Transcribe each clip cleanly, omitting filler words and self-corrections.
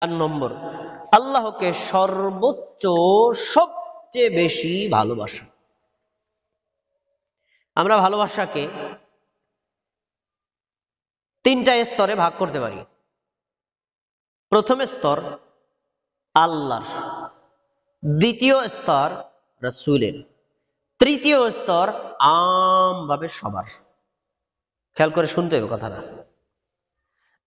4 নম্বর, আল্লাহকে সর্বোচ্চ সবচেয়ে বেশি ভালোবাসা। আমরা ভালোবাসাকে 3টা স্তরে ভাগ করতে পারি। প্রথম স্তর আল্লাহর, দ্বিতীয় স্তর রাসূলের, তৃতীয় স্তর আমভাবে সবার। খেয়াল করে শুনতে হবে কথাটা।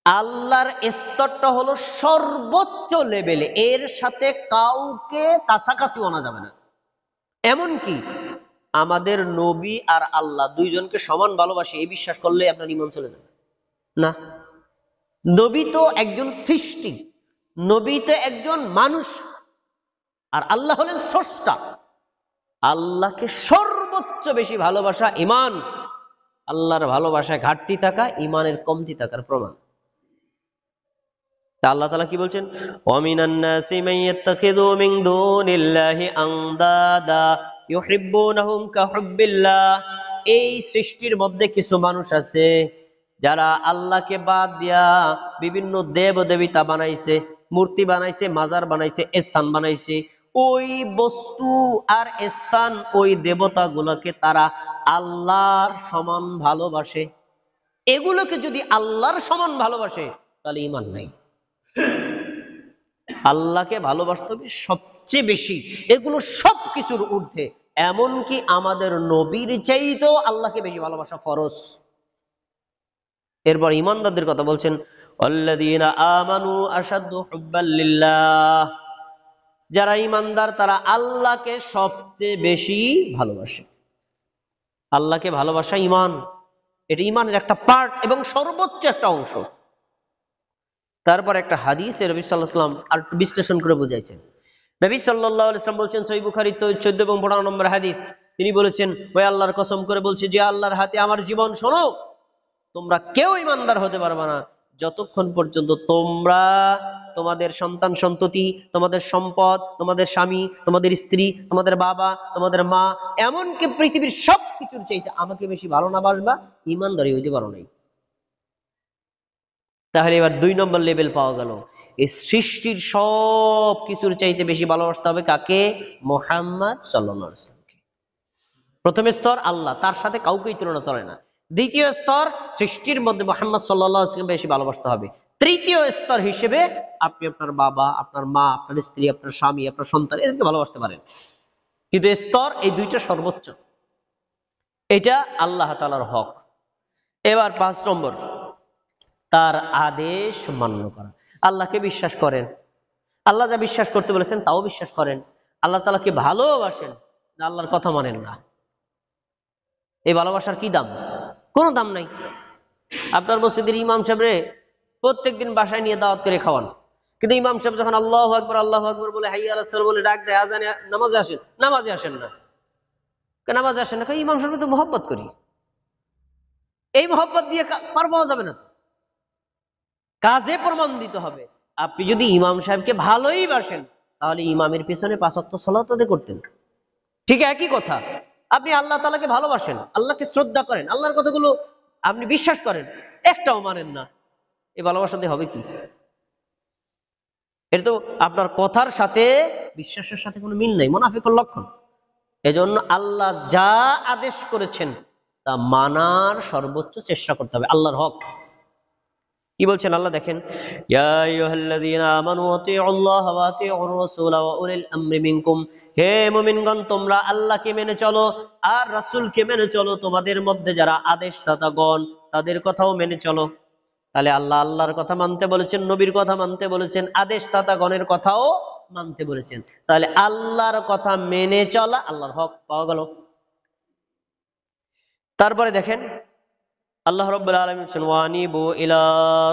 আল্লাহর স্তরটা হলো সর্বোচ্চ লেভেলে, এর সাথে কাউকে কাছাকাছি আনা যাবে না। এমনকি আমাদের নবী আর আল্লাহ দুইজনকে সমান ভালোবাসে এই বিশ্বাস করলে আপনার ঈমান চলে যাবে না। নবী তো একজন সৃষ্টি, নবী তো একজন মানুষ, আর আল্লাহ হলেন স্রষ্টা। আল্লাহকে সর্বোচ্চ বেশি ভালোবাসা ঈমান। আল্লাহর ভালোবাসায় ঘাটতি থাকা ঈমানের কমতি থাকার প্রমাণ। তা আল্লাহ তাআলা কি বলছেন? ওয়ামিনান নাসি মান ইয়াত্তাখিযু মিন দুনিল্লাহি আনদাদা ইউহিব্বুনাহুম কাহুব্বিল্লাহ। এই সৃষ্টির মধ্যে কিছু মানুষ আছে যারা আল্লাহকে বাদ দিয়া বিভিন্ন দেব দেবতা বানাইছে, মূর্তি বানাইছে, মাজার বানাইছে, স্থান বানাইছে। ওই বস্তু আর স্থান, ওই দেবতাগুলোকে তারা আল্লাহর সমান ভালোবাসে। এগুলোকে যদি আল্লাহর সমান ভালোবাসে তাহলে ঈমান নাই। আল্লাহকে ভালোবাসতে হবে সবচেয়ে বেশি, এগুলো সবকিছুর ঊর্ধ্বে। এমনকি আমাদের নবীর চাইতেও আল্লাহকে বেশি ভালোবাসা ফরজ। এরপর ঈমানদারদের কথা বলছেন, আল্লাযীনা আমানু আশাদ্দু হুব্বাল লিল্লাহ। যারা ঈমানদার তারা আল্লাহকে সবচেয়ে বেশি ভালোবাসে। আল্লাহকে ভালোবাসা ঈমান, এটা ঈমানের একটা পার্ট এবং সর্বোচ্চ একটা অংশ। তারপর একটা হাদিসে নবী সাল্লাল্লাহু আলাইহি ওয়াসাল্লাম আর একটু বিশ্লেষণ করে বুঝাইছেন। নবী সাল্লাল্লাহু আলাইহি ওয়াসাল্লাম বলছেন, সহিহ বুখারী 14 এবং 15 নম্বর হাদিস, তিনি বলেছেন, ওই আল্লাহর কসম করে বলছি যে আল্লাহর হাতে আমার জীবন, শোনো, তোমরা কেউ ঈমানদার হতে পারবে না যতক্ষণ পর্যন্ত তোমরা তোমাদের সন্তান সন্ততি, তোমাদের সম্পদ, তোমাদের স্বামী, তোমাদের স্ত্রী, তোমাদের বাবা, তোমাদের মা, এমনকি পৃথিবীর সবকিছুর চাইতে আমাকে বেশি ভালো না বাসবা, ঈমানদারই হইতে পারো নাই। তাহলে এবার 2 নম্বর লেভেল পাওয়া গেল। এই সৃষ্টির সব কিছুর চাইতে বেশি ভালোবাসতে হবে কাকে? মুহাম্মদ সাল্লাল্লাহু আলাইহি ওয়াসাল্লামকে। প্রথম স্তর আল্লাহ, তার সাথে কাউকেই তুলনা চলে না। দ্বিতীয় স্তর সৃষ্টির মধ্যে মুহাম্মদ সাল্লাল্লাহু আলাইহি ওয়াসাল্লামকে বেশি ভালোবাসতে হবে। তৃতীয় স্তর হিসেবে আপনি আপনার বাবা, আপনার মা, আপনার স্ত্রী, আপনার স্বামী, আপনার সন্তান, এদেরকে ভালোবাসতে পারেন। কিন্তু স্তর এই 2টা সর্বোচ্চ, এটা আল্লাহ তাআলার হক। এবার 5 নম্বর, তার আদেশ মান্য করা। আল্লাহকে বিশ্বাস করেন, আল্লাহ যা বিশ্বাস করতে বলেছেন তাও বিশ্বাস করেন। আল্লাহ তাআলাকে ভালোবাসেন, আল্লাহর কথা মানেন না। এই ভালোবাসার কি দাম? কোনো দাম নাই। আপনার মসজিদের ইমাম সাহেবরে প্রত্যেকদিন বাসায় নিয়ে দাওয়াত করে খাওয়ান, কিন্তু ইমাম সাহেব যখন আল্লাহু আকবার আল্লাহু আকবার বলে হাইয়া আলাস সালাত বলে ডাক দেয়, আজানে নামাজে আসেন, নামাজে আসেন না। নামাজে আসেন না, ইমাম সাহেব তো মহব্বত করি। এই মহব্বত দিয়ে পার পাওয়া যাবে না, তো কাজে প্রমাণ দিতে হবে। আপনি যদি ইমাম সাহেবকে ভালোই বাসেন তাহলে ইমামের পিছনে 5 ওয়াক্ত সালাত আদায় করতেন। ঠিক একই কথা, আপনি আল্লাহ তাআলাকে ভালোবাসেন, আল্লাহকে শ্রদ্ধা করেন, আল্লাহর কথাগুলো আপনি বিশ্বাস করেন, একটাও মানেন না, এই ভালোবাসাতে হবে কি? এটা তো আপনার কথার সাথে বিশ্বাসের সাথে কোনো মিল নাই, মুনাফিকের লক্ষণ। এজন্য আল্লাহ যা আদেশ করেছেন তা মানার সর্বোচ্চ চেষ্টা করতে হবে, আল্লাহর হক। কি বলছেন আল্লাহ দেখেন, ইয়া আইয়ুহাল্লাযীনা আমানু আতিউল্লাহ ওয়া আতিউর রাসূলা ওয়া উলিল আমরি মিনকুম। হে মুমিনগণ, তোমরা আল্লাহকে মেনে চলো আর রাসূলকে মেনে চলো। তোমাদের মধ্যে যারা আদেশদাতাগণ তাদের কথাও মেনে চলো। তাহলে আল্লাহ আল্লাহর কথা মানতে বলেছেন, নবীর কথা মানতে বলেছেন, আদেশদাতাগণের কথাও মানতে বলেছেন। তাহলে আল্লাহর কথা মেনে চলা আল্লাহর হক পাওয়া গেল। তারপরে দেখেন আল্লাহ রাব্বুল আলামিন বলেন, ওয়ানিবু ইলা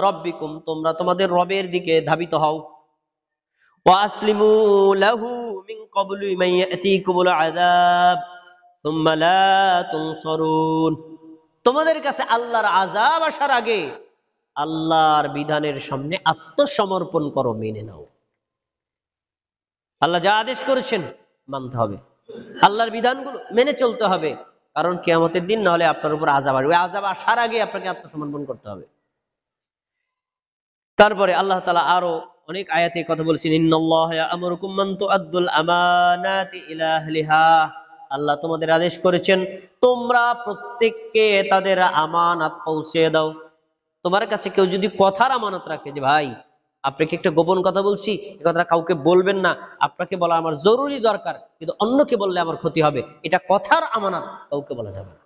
রাব্বিকুম, তোমরা তোমাদের রবের দিকে ধাবিত হও। ওয়া আসলিমু লাহু মিন ক্বাবলু মান ইয়াতিকুমুল আযাব সুম্মা লা তুনসারুন। তোমাদের কাছে আল্লাহর আযাব আসার আগে আল্লাহর বিধানের সামনে আত্মসমর্পণ করো, মেনে নাও। আল্লাহ যা আদেশ করেছেন মানতে হবে, আল্লাহর বিধানগুলো মেনে চলতে হবে, কারণ কিয়ামতের দিন না হলে আপনার উপর আযাব আসবে। আযাব আসার আগে আপনাকে আত্মসমর্পণ করতে হবে। তারপরে আল্লাহ তাআলা আরো অনেক আয়াতে কথা বলছেন, ইন্নাল্লাহা ইয়া'মুরুকুম আন তু'আদ্দুল আমানাতি ইলা আহলিহা, আল্লাহ তোমাদের আদেশ করেছেন তোমরা প্রত্যেককে তাদের আমানত পৌঁছে দাও। তোমার কাছে কেউ যদি কথার আমানত রাখে, যে ভাই আপনাকে একটা গোপন কথা বলছি, এই কথাটা কাউকে বলবেন না, আপনাকে বলা আমার জরুরি দরকার, কিন্তু অন্যকে বললে আমার ক্ষতি হবে, এটা কথার আমানত, কাউকে বলা যাবে না।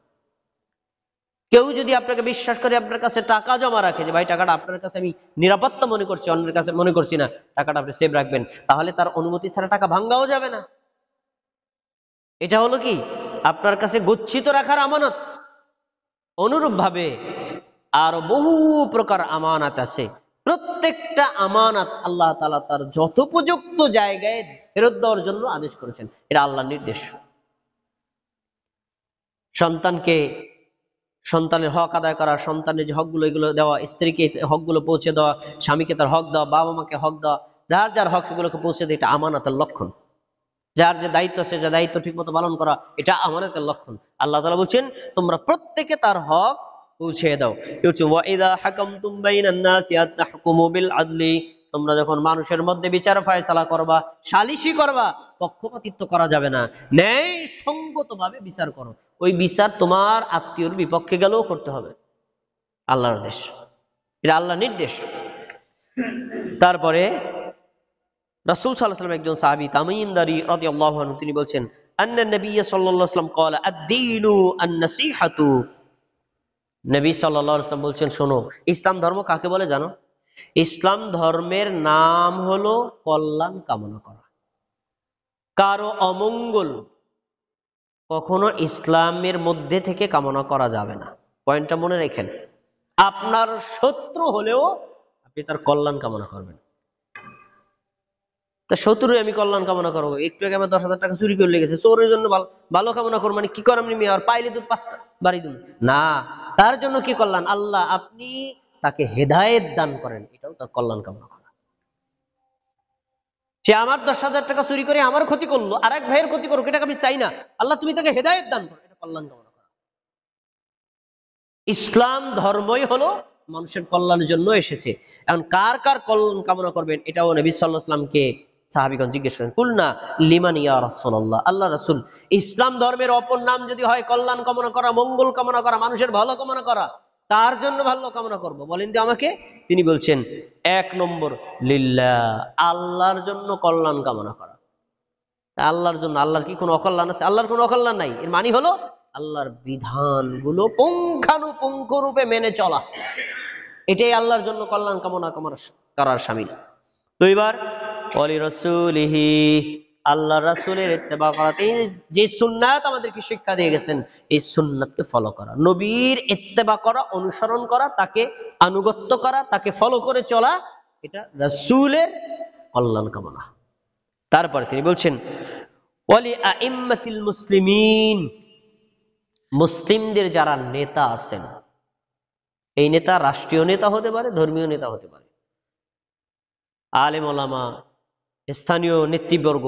কেউ যদি আপনাকে বিশ্বাস করে আপনার কাছে টাকা জমা রাখে, যে ভাই টাকাটা আপনার কাছে আমি নিরাপত্তা মনে করছি, অন্যের কাছে মনে করছি না, টাকাটা আপনি সেভ রাখবেন, তাহলে তার অনুমতি ছাড়া টাকা ভাঙ্গাও যাবে না। এটা হলো কি আপনার কাছে গচ্ছিত রাখার আমানত। অনুরূপ ভাবে আরো বহু প্রকার আমানত আছে। প্রত্যেকটা আমানত আল্লাহ তাআলা তার যথোপযুক্ত জায়গায় ফেরত দেওয়ার জন্য আদেশ করেছেন, এটা আল্লাহর নির্দেশ। সন্তানকে সন্তানের হক আদায় করা, সন্তানের যে হকগুলো এগুলো দেওয়া, স্ত্রীকে হকগুলো পৌঁছে দেওয়া, স্বামীকে তার হক দেওয়া, বাবা মাকে হক দেওয়া, যার যার হক এগুলোকে পৌঁছে দেওয়া, এটা আমানতের লক্ষণ। যার যে দায়িত্ব সে যে দায়িত্ব ঠিক মতো পালন করা, এটা আমানতের লক্ষণ। আল্লাহ তাআলা বলছেন তোমরা প্রত্যেকে তার হক পৌঁছে দাও। ওয়াইদা হাকামতুম বাইনান নাসি আন তাহকুমু বিল আদলি, তোমরা যখন মানুষের মধ্যে বিচার ফয়সালা করবা, সালিশি করবা, পক্ষপাতিত্ব করা যাবে না, ন্যায় সঙ্গতভাবে বিচার করো। ওই বিচার তোমার আত্মীয়র বিপক্ষে গেলেও করতে হবে, আল্লাহর আদেশ, এটা আল্লাহর নির্দেশ। তারপরে রাসূল সাল্লাল্লাহু আলাইহি ওয়াসাল্লাম একজন সাহাবী তামিম দারি রাদিয়াল্লাহু আনহু তিনি বলছেন, আন্না নবী সাল্লাল্লাহু আলাইহি ওয়াসাল্লাম ক্বালা আদ-দীনু আন-নাসীহাতু, নবী সাল্লাল্লাহু আলাইহি ওয়াসাল্লাম বলছেন শোনো, ইসলাম ধর্ম কাকে বলে জানো? ইসলাম ধর্মের নাম হলো কল্যাণ কামনা করা। কারো অমঙ্গল কখনো ইসলামের মধ্যে থেকে কামনা করা যাবে না। পয়েন্টটা মনে রাখেন, আপনার শত্রু হলেও আপনি তার কল্যাণ কামনা করবেন। তা শত্রু আমি কল্যাণ কামনা করবো, একটু আগে আমার 10,000 টাকা চুরি করে লেগেছে, চোরের জন্য ভালো কামনা করবো, মানে কি করাম নি আর পাইলে তো 5টা বাড়ি দিন না, তার জন্য কি কল্যাণ? আল্লাহ আপনি তাকে হেদায়েত দান করেন, এটাও তার কল্যাণ কামনা করা। সে আমার 10,000 টাকা চুরি করে আমার ক্ষতি করলো, আর এক ভাইয়ের ক্ষতি করুক, এটাকে আমি চাই না, আল্লাহ তুমি তাকে হেদায়েত দান করো, এটা কল্যাণ কামনা করা। ইসলাম ধর্মই হলো মানুষের কল্যাণের জন্য এসেছে। এখন কার কার কল্যাণ কামনা করবেন, এটাও নবী সাল্লাল্লাহু আলাইহি ওয়াসাল্লামকে সাহাবীগণ জিজ্ঞেস করেন, কুলনা লিমান ইয়া রাসূলুল্লাহ, আল্লাহ রাসূল ইসলাম ধর্মের অপর নাম যদি হয় কল্যাণ কামনা করা, মঙ্গল কামনা করা, মানুষের ভালো কামনা করা, তার জন্য ভালো কামনা করব, বলেন তো আমাকে। তিনি বলছেন 1 নম্বর লিল্লাহ, আল্লাহর জন্য কল্যাণ কামনা করা। আল্লাহর জন্য, আল্লাহর কি কোনো অকল্যাণ আছে? আল্লাহর কোনো অকল্যাণ নাই। এর মানে হলো আল্লাহর বিধানগুলো পুঙ্খানুপুঙ্খ রূপে মেনে চলা, এটাই আল্লাহর জন্য কল্যাণ কামনা করার শামিল। তো এবার ওয়ালি রাসূলিহি, আল্লাহ রাসূলের ইত্তেবা করা, তিনি যে সুন্নাত আমাদেরকে শিক্ষা দিয়ে গেছেন এই সুন্নাতকে ফলো করা, নবীর ইত্তেবা করা, অনুসরণ করা, তাকে আনুগত্য করা, তাকে ফলো করে চলা, এটা রাসূলের কল্যাণ কামনা। তারপরে তিনি বলছেন ওয়ালি আইম্মাতিল মুসলিমিন, মুসলিমদের যারা নেতা আছেন, এই নেতা রাষ্ট্রীয় নেতা হতে পারে, ধর্মীয় নেতা হতে পারে, আলেম ওলামা, স্থানীয় নেতৃবর্গ,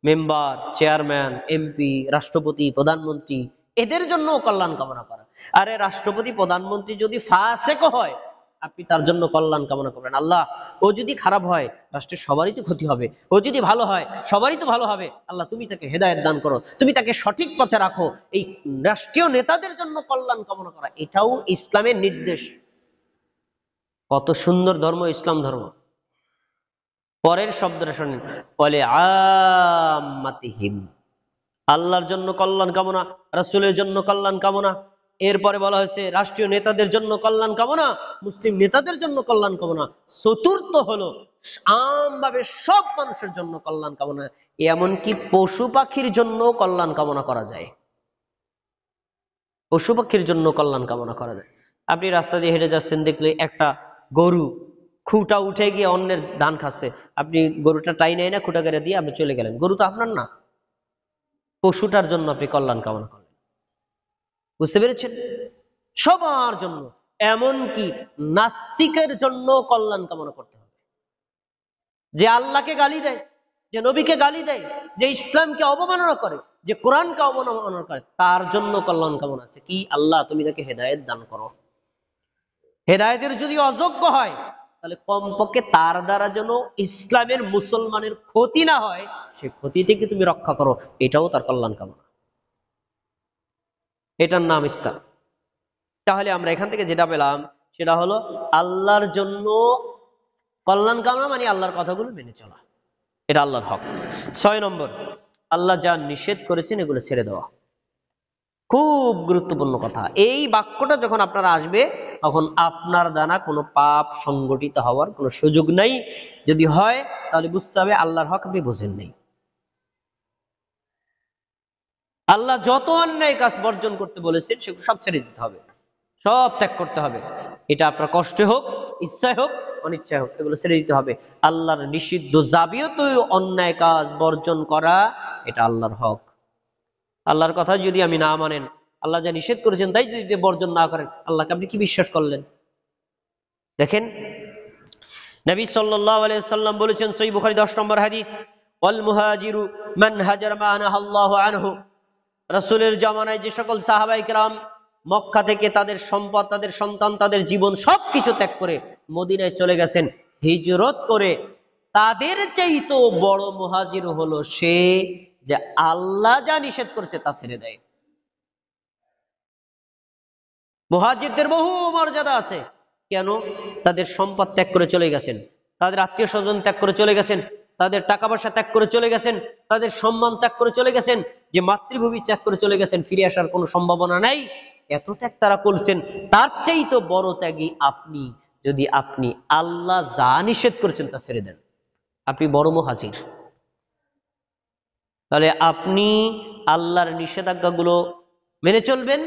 মেম্বার, চেয়ারম্যান, এমপি, রাষ্ট্রপতি, প্রধানমন্ত্রী, এদের জন্য কল্যাণ কামনা করা। আরে রাষ্ট্রপতি প্রধানমন্ত্রী যদি ফাসেক হয়, আপনি তার জন্য কল্যাণ কামনা করবেন, আল্লাহ ও যদি খারাপ হয় রাষ্ট্রের সবারই তো ক্ষতি হবে, ও যদি ভালো হয় সবারই তো ভালো হবে, আল্লাহ তুমি তাকে হেদায়েত দান করো, তুমি তাকে সঠিক পথে রাখো। এই রাষ্ট্রীয় নেতাদের জন্য কল্যাণ কামনা করা, এটাও ইসলামের নির্দেশ। কত সুন্দর ধর্ম ইসলাম ধর্ম। পরের শব্দটা শোনেন, বলে আম্মাতিহিম, আল্লাহর জন্য কল্যাণ কামনা, রাসূলের জন্য কল্যাণ কামনা। এরপরে বলা হয়েছে রাষ্ট্রীয় নেতাদের জন্য কল্যাণ কামনা, মুসলিম নেতাদের জন্য কল্যাণ কামনা। চতুর্থ হলো আমভাবে সব মানুষের জন্য কল্যাণ কামনা, এমনকি পশু পাখির জন্য কল্যাণ কামনা করা যায়। পশু পাখির জন্য কল্যাণ কামনা করা যায়। আপনি রাস্তা দিয়ে হেঁটে যাচ্ছেন, দেখলে একটা গরু খুঁটা উঠে গিয়ে অন্যের ধান খাচ্ছে, আপনি গরুটা টাইনে না খুঁটা কেটে দিয়ে আপনি চলে গেলেন, গরু তো আপনার না, পশুটার জন্য আপনি কল্যাণ কামনা করলেন। বুঝতে পেরেছেন? সবার জন্য, এমনকি নাস্তিকের জন্য কল্যাণ কামনা করতে হবে। যে আল্লাহকে গালি দেয়, যে নবীকে গালি দেয়, যে ইসলামকে অবমাননা করে, যে কোরআনকে অবমাননা করে, তার জন্য কল্যাণ কামনা আছে কি, আল্লাহ তুমি তাকে হেদায়েত দান করো। হেদায়েতের যদি অযোগ্য হয়, তাহলে কমপক্ষে তার দ্বারা যেন ইসলামের মুসলমানের ক্ষতি না হয়, সে ক্ষতি থেকে তুমি রক্ষা করো, এটাও তার কল্যাণ কামনা, এটার নাম ইসলাম। তাহলে আমরা এখান থেকে যেটা পেলাম সেটা হলো আল্লাহর জন্য কল্যাণ কামনা মানে আল্লাহর কথাগুলো মেনে চলা, এটা আল্লাহর হক। 6 নম্বর, আল্লাহ যা নিষেধ করেছেন এগুলো ছেড়ে দেওয়া। খুব গুরুত্বপূর্ণ কথা। এই বাক্যটা যখন আপনারা আসবে তখন আপনার দ্বারা কোনো পাপ সংগঠিত হওয়ার কোনো সুযোগ নাই। যদি হয় তাহলে বুঝতে হবে আল্লাহর হক আপনি বোঝেন নাই। আল্লাহ যত অন্যায় কাজ বর্জন করতে বলেছেন সেগুলো সব ছেড়ে দিতে হবে, সব ত্যাগ করতে হবে। এটা আপনার কষ্টে হোক, ইচ্ছায় হোক, অনিচ্ছায় হোক, এগুলো ছেড়ে দিতে হবে। আল্লাহর নিষিদ্ধ যাবিয়ত অন্যায় কাজ বর্জন করা, এটা আল্লাহর হক। আল্লাহর কথা যদি আমি না মানেন, আল্লাহ যা নিষেধ করেছেন তাই যদি বর্জন না করেন, আল্লাহকে আপনি কি বিশ্বাস করলেন? দেখেন নবী সাল্লাল্লাহু আলাইহি সাল্লাম বলেছেন, সহিহ বুখারী 10 নম্বর হাদিস, ওয়াল মুহাজিরু মান হাজারা মা নাহাল্লাহু আনহু। রাসূলের জামানায় যে সকল সাহাবায়ে কেরাম মক্কা থেকে তাদের সম্পদ, তাদের সন্তান, তাদের জীবন সবকিছু ত্যাগ করে মদিনায় চলে গেছেন হিজরত করে, তাদের চাইতেও বড় মুহাজির হলো সে যে আল্লাহ যা নিষেধ করেছে তা ছেড়ে দেয়। মুহাজিরদের বহু মর্যাদা আছে। কেন? তাদের সম্পদ ত্যাগ করে চলে গেছেন, তাদের আত্মীয় স্বজন ত্যাগ করে চলে গেছেন, তাদের টাকা পয়সা ত্যাগ করে চলে গেছেন, তাদের সম্মান ত্যাগ করে চলে গেছেন, যে মাতৃভূমি ত্যাগ করে চলে গেছেন, ফিরে আসার কোনো সম্ভাবনা নাই, এত ত্যাগ তারা করছেন। তার চাইতে বড় ত্যাগী আপনি, যদি আপনি আল্লাহ যা নিষেধ করেছেন তা ছেড়ে দেন, আপনি বড় মুহাজির। তাহলে আপনি আল্লাহর নিষেধাজ্ঞাগুলো মেনে চলবেন।